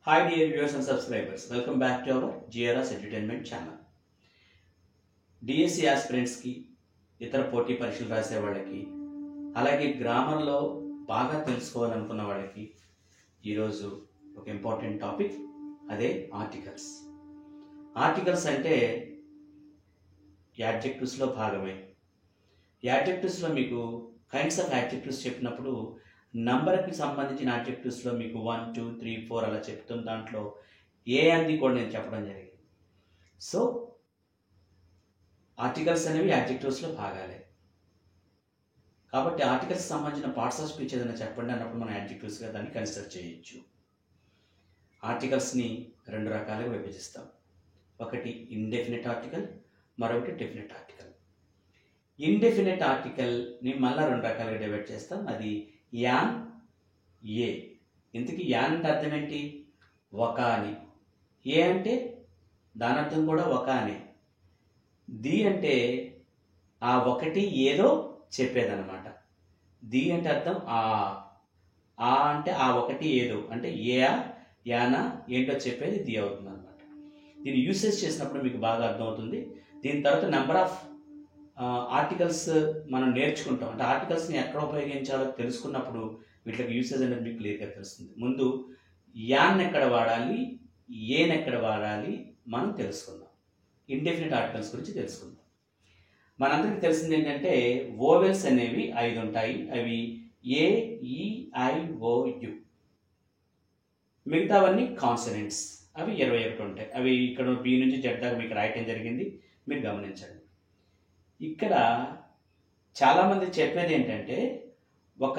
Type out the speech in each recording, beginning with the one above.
Hi dear viewers and subscribers, welcome back to our GRS Entertainment channel. DSC aspirants की ఇతర పోటీ పరీక్షలు రాసే వాళ్ళకి అలాగే గ్రామర్లో బాగా తెలుసుకోవాలనుకున్న వాళ్ళకి ఈరోజు ఒక ఇంపార్టెంట్ టాపిక్ అదే ఆర్టికల్స్. ఆర్టికల్స్ అంటే యాడ్జెక్టివ్స్లో భాగమే. యాడ్జెక్టివ్స్లో మీకు కైండ్స్ ఆఫ్ యాడ్జెక్టివ్స్ చెప్పినప్పుడు నంబర్కి సంబంధించిన యాడ్జెక్టివ్స్లో మీకు 1, 2, 3, 4 అలా చెప్తున్న దాంట్లో ఏ అంది కూడా నేను చెప్పడం జరిగింది. సో ఆర్టికల్స్ అనేవి యాడ్జెక్టివ్స్లో భాగాలే. కాబట్టి ఆర్టికల్స్ సంబంధించిన పార్ట్స్ ఆఫ్ స్పీచ్ ఏదైనా చెప్పండి అన్నప్పుడు మనం యాడ్జెక్టివ్స్గా దాన్ని కన్సిడర్ చేయొచ్చు. ఆర్టికల్స్ని రెండు రకాలుగా విభజిస్తాం. ఒకటి ఇండెఫినిట్ ఆర్టికల్, మరొకటి డెఫినిట్ ఆర్టికల్. ఇండెఫినిట్ ఆర్టికల్ని మళ్ళీ రెండు రకాలుగా డివైడ్ చేస్తాం. అది యాన్, ఏ. ఇంతకీ యాన్ అంటే అర్థం ఏంటి? ఒక అని. ఏ అంటే దాని అర్థం కూడా ఒక అనే. ది అంటే ఆ ఒకటి ఏదో చెప్పేదన్నమాట. ది అంటే అర్థం ఆ అంటే ఆ ఒకటి ఏదో అంటే ఏయా యానా ఏంటో చెప్పేది ది అవుతుంది అనమాట. దీన్ని యూసేజ్ చేసినప్పుడు మీకు బాగా అర్థమవుతుంది. దీని తర్వాత నెంబర్ ఆఫ్ ఆర్టికల్స్ మనం నేర్చుకుంటాం. అంటే ఆర్టికల్స్ని ఎక్కడ ఉపయోగించాలో తెలుసుకున్నప్పుడు వీటికి యూసేజ్ అనేది మీకు క్లియర్గా తెలుస్తుంది. ముందు యాన్ ఎక్కడ వాడాలి, ఏన్ ఎక్కడ వాడాలి మనం తెలుసుకుందాం. ఇండెఫినిట్ ఆర్టికల్స్ గురించి తెలుసుకుందాం. మనందరికీ తెలిసింది ఏంటంటే వోవెల్స్ అనేవి 5 ఉంటాయి. అవి ఏ, ఈ, ఐ, ఓ, యు. మిగతావన్నీ కాన్సనెంట్స్. అవి 21 ఉంటాయి. అవి ఇక్కడ బి నుంచి జెడ్ దాకా మీకు రాయటం జరిగింది, మీరు గమనించండి. ఇక్కడ చాలామంది చెప్పేది ఏంటంటే ఒక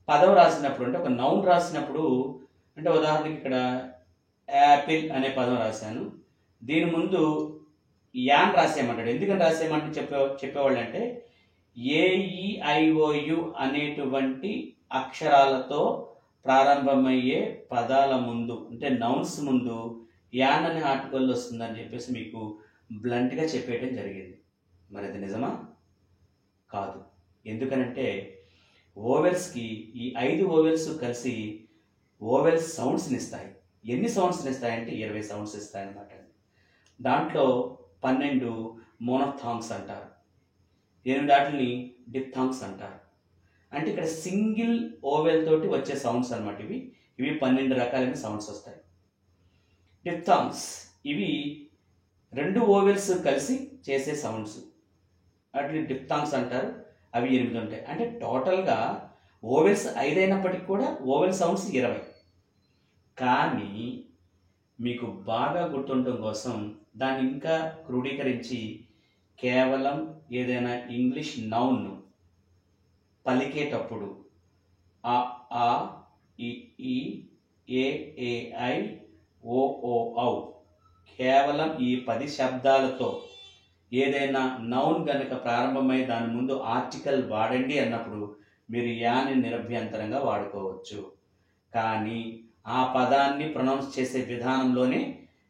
పదం రాసినప్పుడు అంటే ఒక నౌన్ రాసినప్పుడు అంటే ఉదాహరణకి ఇక్కడ యాపిల్ అనే పదం రాశాను, దీని ముందు యాన్ రాసేయమంటాడు. ఎందుకని రాసేయమంటే చెప్పేవాళ్ళు అంటే ఏఈఐఓయు అనేటువంటి అక్షరాలతో ప్రారంభమయ్యే పదాల ముందు అంటే నౌన్స్ ముందు యాన్ అనే ఆర్టికల్ వస్తుందని చెప్పేసి మీకు బ్లంట్గా చెప్పేయడం జరిగింది. మరి అది నిజమా? కాదు. ఎందుకనంటే ఓవెల్స్కి ఈ 5 ఓవెల్స్ కలిసి ఓవెల్స్ సౌండ్స్ని ఇస్తాయి. ఎన్ని సౌండ్స్ని ఇస్తాయంటే 20 సౌండ్స్ ఇస్తాయన్నమాట. దాంట్లో 12 మోనోథాంగ్స్ అంటారు, 8 వాటిని డిప్థాంగ్స్ అంటారు. అంటే ఇక్కడ సింగిల్ ఓవెల్ తోటి వచ్చే సౌండ్స్ అనమాట. ఇవి 12 రకాలైన సౌండ్స్ వస్తాయి. డిప్థాంగ్స్ ఇవి 2 ఓవెల్స్ కలిసి చేసే సౌండ్స్, వాటిని డిప్థాంగ్స్ అంటారు. అవి 8 ఉంటాయి. అంటే టోటల్గా ఓవెల్స్ 5 అయినప్పటికీ కూడా ఓవెల్ సౌండ్స్ 20. కానీ మీకు బాగా గుర్తుండటం కోసం దాన్ని ఇంకా క్రోడీకరించి కేవలం ఏదైనా ఇంగ్లీష్ నౌన్ పలికేటప్పుడు ఆ ఈ ఏ ఐ ఓ ఔ కేవలం ఈ 10 శబ్దాలతో ఏదైనా నౌన్ గనక ప్రారంభమై దాని ముందు ఆర్టికల్ వాడండి అన్నప్పుడు మీరు యాని నిరభ్యంతరంగా వాడుకోవచ్చు. కానీ ఆ పదాన్ని ప్రొనౌన్స్ చేసే విధానంలోనే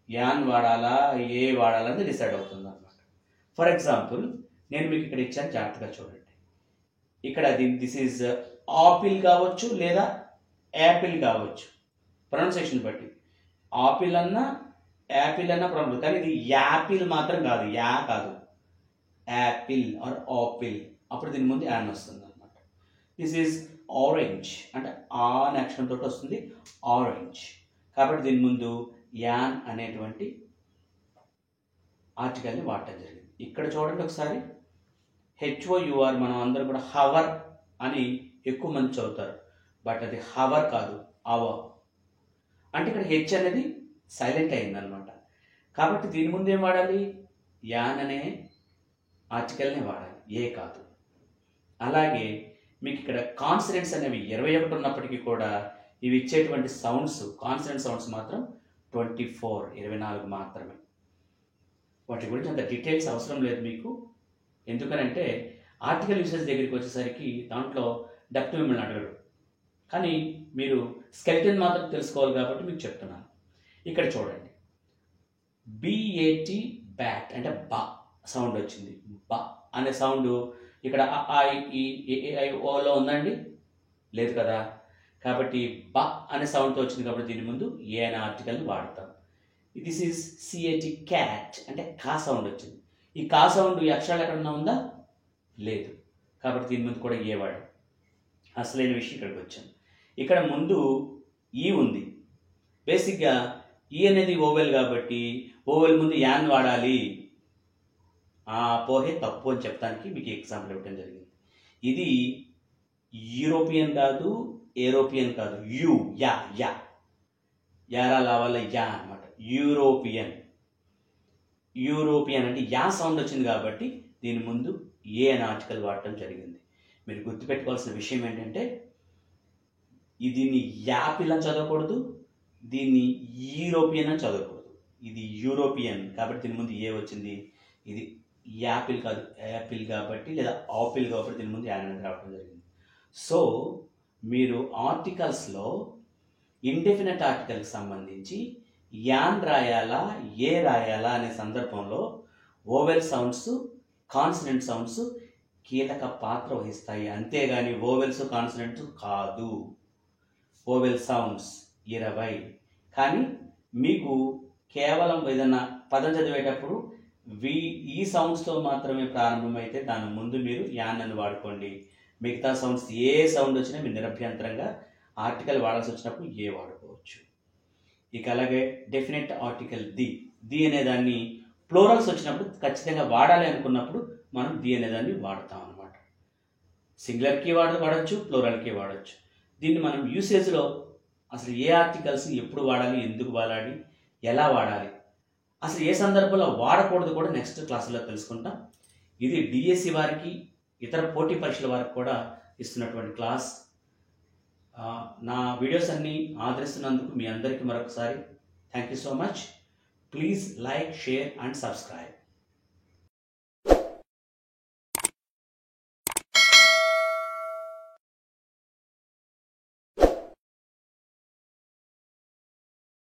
యాన్ వాడాలా ఏ వాడాలని డిసైడ్ అవుతుంది అన్నమాట. ఫర్ ఎగ్జాంపుల్ నేను మీకు ఇక్కడ ఇచ్చాను, జాగ్రత్తగా చూడండి. ఇక్కడ దిస్ ఈజ్ ఆపిల్ కావచ్చు లేదా యాపిల్ కావచ్చు, ప్రొనౌన్సియేషన్ బట్టి. ఆపిల్ అన్నా యాపిల్ అన్నా ప్రొనౌన్స్, కానీ ఇది యాపిల్ మాత్రం కాదు, యా కాదు, యాపిల్ ఆర్ ఆపిల్. అప్పుడు దీని ముందు యాన్ వస్తుంది అనమాట. దిస్ ఈజ్ ఆరెంజ్ అంటే ఆ అనే అక్షరంతో వస్తుంది, ఆరెంజ్. కాబట్టి దీని ముందు యాన్ అనేటువంటి ఆర్టికల్ని వాడటం జరిగింది. ఇక్కడ చూడండి ఒకసారి, HOUR మనం అందరం కూడా హవర్ అని ఎక్కువ మంది చదువుతారు, బట్ అది హవర్ కాదు, అవర్. అంటే ఇక్కడ హెచ్ అనేది సైలెంట్ అయిందనమాట. కాబట్టి దీని ముందు ఏం వాడాలి? యాన్ అనే ఆర్టికల్ని వాడాలి, ఏ కాదు. అలాగే మీకు ఇక్కడ కాన్సనెంట్స్ అనేవి 21 ఉన్నప్పటికీ కూడా ఇవి ఇచ్చేటువంటి సౌండ్స్, కాన్సనెంట్ సౌండ్స్ మాత్రం 24 మాత్రమే. వాటి గురించి అంత డీటెయిల్స్ అవసరం లేదు మీకు. ఎందుకనంటే ఆర్టికల్ యూసేజ్ దగ్గరికి వచ్చేసరికి దాంట్లో డెప్త్ మిమ్మల్ని అడగడు, కానీ మీరు స్కెల్టన్ మాత్రం తెలుసుకోవాలి కాబట్టి మీకు చెప్తున్నాను. ఇక్కడ చూడండి, BAT బ్యాట్ అంటే బా సౌండ్ వచ్చింది. బా అనే సౌండ్ ఇక్కడ ఐ ఓలో ఉందండి? లేదు కదా. కాబట్టి బ అనే సౌండ్తో వచ్చింది కాబట్టి దీని ముందు ఏ అనే ఆర్టికల్ని వాడతాం. దిస్ ఈజ్ సిఏటి క్యాట్ అంటే కా సౌండ్ వచ్చింది. ఈ కా సౌండ్ ఈ అక్షరాలు ఎక్కడన్నా ఉందా? లేదు. కాబట్టి దీని ముందు కూడా ఏ వాడాం. అసలైన విషయం ఇక్కడికి వచ్చాం. ఇక్కడ ముందు ఈ ఉంది. బేసిక్గా ఈ అనేది ఓవెల్ కాబట్టి ఓవెల్ ముందు యాన్ వాడాలి. ఆ పోహే తప్పు అని చెప్పడానికి మీకు ఎగ్జాంపుల్ ఇవ్వడం జరిగింది. ఇది యూరోపియన్ కాదు, ఏరోపియన్ కాదు, యారా లావాల యా అనమాట. యూరోపియన్ అంటే యా సౌండ్ వచ్చింది కాబట్టి దీని ముందు ఏ అనే ఆర్టికల్ వాడటం జరిగింది. మీరు గుర్తుపెట్టుకోవాల్సిన విషయం ఏంటంటే దీన్ని యాపిల్ అని చదవకూడదు, దీన్ని యూరోపియన్ అని చదవకూడదు. ఇది యూరోపియన్ కాబట్టి దీని ముందు ఏ వచ్చింది. ఇది యాపిల్ కాదు, యాపిల్ కాబట్టి లేదా ఆపిల్ కాబట్టి దీని ముందు యాన్ అనేది రావడం జరిగింది. సో మీరు ఆర్టికల్స్లో ఇండెఫినెట్ ఆర్టికల్కి సంబంధించి యాన్ రాయాలా, ఏ రాయాలా అనే సందర్భంలో ఓవెల్ సౌండ్స్, కాన్సనెంట్ సౌండ్స్ కీలక పాత్ర వహిస్తాయి. అంతేగాని ఓవెల్స్ కాన్సనెంట్స్ కాదు. Vowel sounds 20. కానీ మీకు కేవలం ఏదైనా పదం చదివేటప్పుడు ఈ సౌండ్స్తో మాత్రమే ప్రారంభమైతే దాని ముందు మీరు యాన్ అని వాడుకోండి. మిగతా సౌండ్స్ ఏ సౌండ్ వచ్చినా మీరు నిరభ్యంతరంగా ఆర్టికల్ వాడాల్సి వచ్చినప్పుడు ఏ వాడుకోవచ్చు. ఇక అలాగే డెఫినెట్ ఆర్టికల్ ది అనే దాన్ని ప్లూరల్స్ వచ్చినప్పుడు ఖచ్చితంగా వాడాలి అనుకున్నప్పుడు మనం ది అనేదాన్ని వాడతాం అనమాట. సింగులర్కి వాడచ్చు, ప్లూరల్కి వాడచ్చు. దీన్ని మనం యూసేజ్లో అసలు ఏ ఆర్టికల్స్ ఎప్పుడు వాడాలి, ఎందుకు వాడాలి, ఎలా వాడాలి, అసలు ఏ సందర్భంలో వాడకూడదు కూడా నెక్స్ట్ క్లాసులో తెలుసుకుంటాం. ఇది డిఎస్సి వారికి, ఇతర పోటీ పరీక్షల వారికి కూడా ఇస్తున్నటువంటి క్లాస్. నా వీడియోస్ అన్నీ ఆదరిస్తున్నందుకు మీ అందరికీ మరొకసారి thank you so much. Please like, share and subscribe.